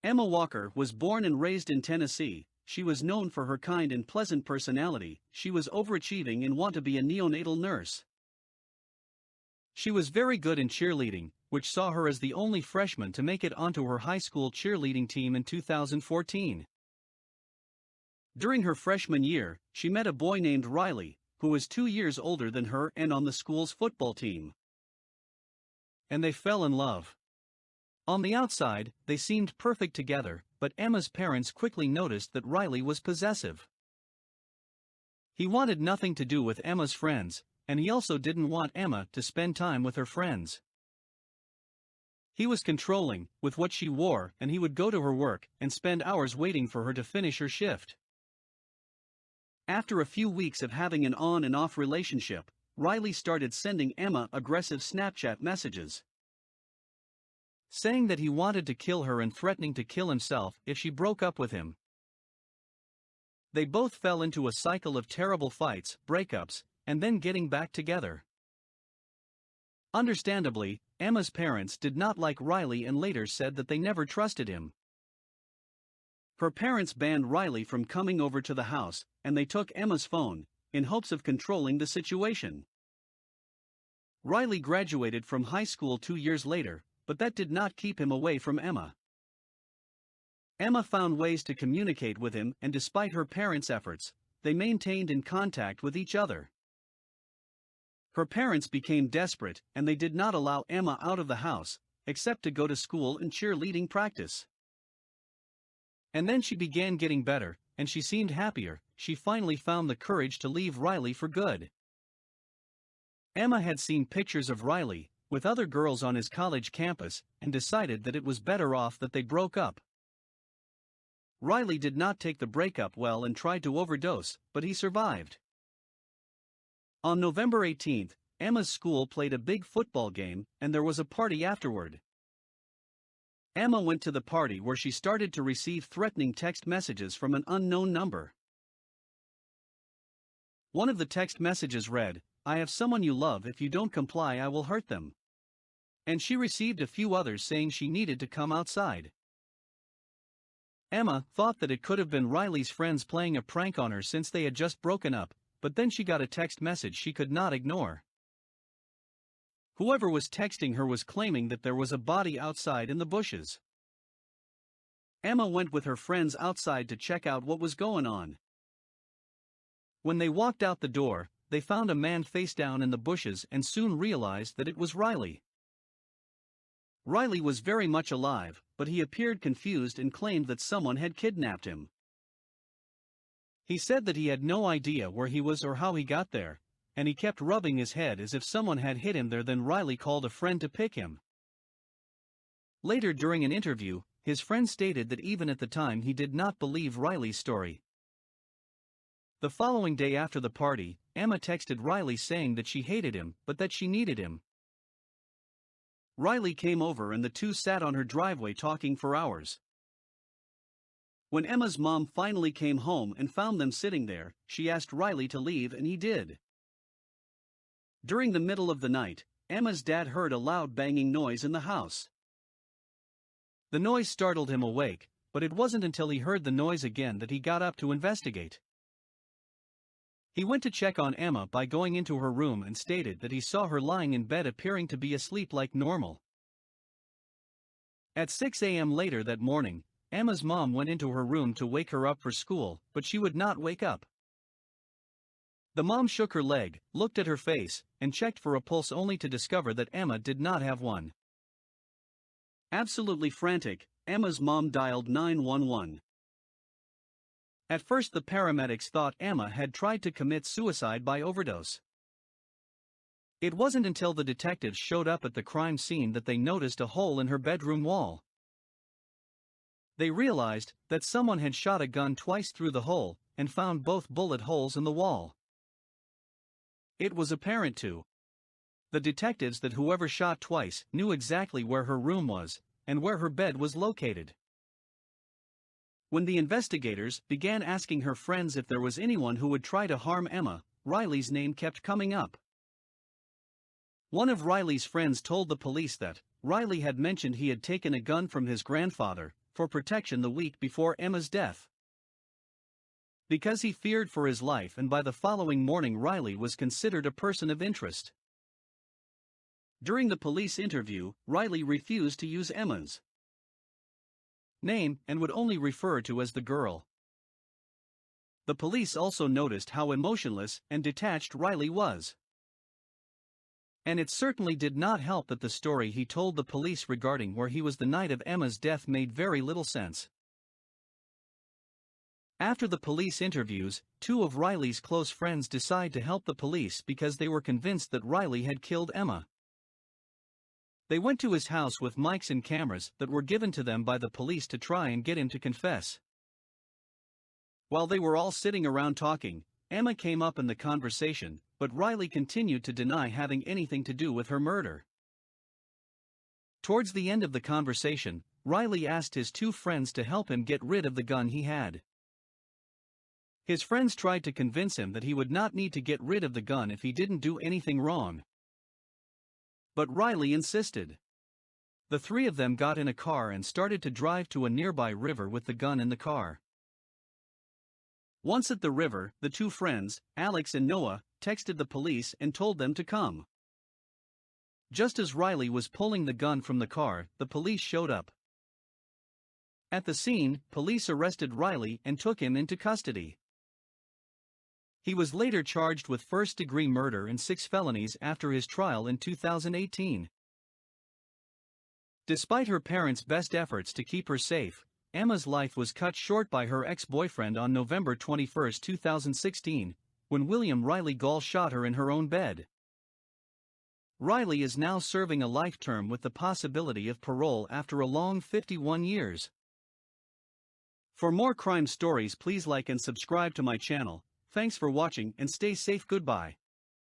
Emma Walker was born and raised in Tennessee. She was known for her kind and pleasant personality. She was overachieving and wanted to be a neonatal nurse. She was very good in cheerleading, which saw her as the only freshman to make it onto her high school cheerleading team in 2014. During her freshman year, she met a boy named Riley, who was 2 years older than her and on the school's football team. And they fell in love. On the outside, they seemed perfect together, but Emma's parents quickly noticed that Riley was possessive. He wanted nothing to do with Emma's friends, and he also didn't want Emma to spend time with her friends. He was controlling with what she wore, and he would go to her work and spend hours waiting for her to finish her shift. After a few weeks of having an on and off relationship, Riley started sending Emma aggressive Snapchat messages, saying that he wanted to kill her and threatening to kill himself if she broke up with him. They both fell into a cycle of terrible fights, breakups, and then getting back together. Understandably, Emma's parents did not like Riley and later said that they never trusted him. Her parents banned Riley from coming over to the house, and they took Emma's phone, in hopes of controlling the situation. Riley graduated from high school 2 years later, but that did not keep him away from Emma. Emma found ways to communicate with him, and despite her parents' efforts, they maintained in contact with each other. Her parents became desperate, and they did not allow Emma out of the house, except to go to school and cheerleading practice. And then she began getting better, and she seemed happier. She finally found the courage to leave Riley for good. Emma had seen pictures of Riley with other girls on his college campus and decided that it was better off that they broke up. Riley did not take the breakup well and tried to overdose, but he survived. On November 18, Emma's school played a big football game, and there was a party afterward. Emma went to the party where she started to receive threatening text messages from an unknown number. One of the text messages read, "I have someone you love. If you don't comply, I will hurt them." And she received a few others saying she needed to come outside. Emma thought that it could have been Riley's friends playing a prank on her since they had just broken up, but then she got a text message she could not ignore. Whoever was texting her was claiming that there was a body outside in the bushes. Emma went with her friends outside to check out what was going on. When they walked out the door, they found a man face down in the bushes and soon realized that it was Riley. Riley was very much alive, but he appeared confused and claimed that someone had kidnapped him. He said that he had no idea where he was or how he got there, and he kept rubbing his head as if someone had hit him there. Then Riley called a friend to pick him. Later during an interview, his friend stated that even at the time he did not believe Riley's story. The following day after the party, Emma texted Riley saying that she hated him but that she needed him. Riley came over and the two sat on her driveway talking for hours. When Emma's mom finally came home and found them sitting there, she asked Riley to leave and he did. During the middle of the night, Emma's dad heard a loud banging noise in the house. The noise startled him awake, but it wasn't until he heard the noise again that he got up to investigate. He went to check on Emma by going into her room and stated that he saw her lying in bed appearing to be asleep like normal. At 6 a.m. later that morning, Emma's mom went into her room to wake her up for school, but she would not wake up. The mom shook her leg, looked at her face, and checked for a pulse only to discover that Emma did not have one. Absolutely frantic, Emma's mom dialed 911. At first the paramedics thought Emma had tried to commit suicide by overdose. It wasn't until the detectives showed up at the crime scene that they noticed a hole in her bedroom wall. They realized that someone had shot a gun twice through the hole and found both bullet holes in the wall. It was apparent to the detectives that whoever shot twice knew exactly where her room was and where her bed was located. When the investigators began asking her friends if there was anyone who would try to harm Emma, Riley's name kept coming up. One of Riley's friends told the police that Riley had mentioned he had taken a gun from his grandfather, for protection the week before Emma's death. Because he feared for his life, and by the following morning Riley was considered a person of interest. During the police interview, Riley refused to use Emma's name and would only refer to as the girl. The police also noticed how emotionless and detached Riley was. And it certainly did not help that the story he told the police regarding where he was the night of Emma's death made very little sense. After the police interviews, two of Riley's close friends decide to help the police because they were convinced that Riley had killed Emma. They went to his house with mics and cameras that were given to them by the police to try and get him to confess. While they were all sitting around talking, Emma came up in the conversation, but Riley continued to deny having anything to do with her murder. Towards the end of the conversation, Riley asked his two friends to help him get rid of the gun he had. His friends tried to convince him that he would not need to get rid of the gun if he didn't do anything wrong. But Riley insisted. The three of them got in a car and started to drive to a nearby river with the gun in the car. Once at the river, the two friends, Alex and Noah, texted the police and told them to come. Just as Riley was pulling the gun from the car, the police showed up. At the scene, police arrested Riley and took him into custody. He was later charged with first-degree murder and 6 felonies after his trial in 2018. Despite her parents' best efforts to keep her safe, Emma's life was cut short by her ex-boyfriend on November 21, 2016, when William Riley Gall shot her in her own bed. Riley is now serving a life term with the possibility of parole after a long 51 years. For more crime stories, please like and subscribe to my channel. Thanks for watching and stay safe. Goodbye.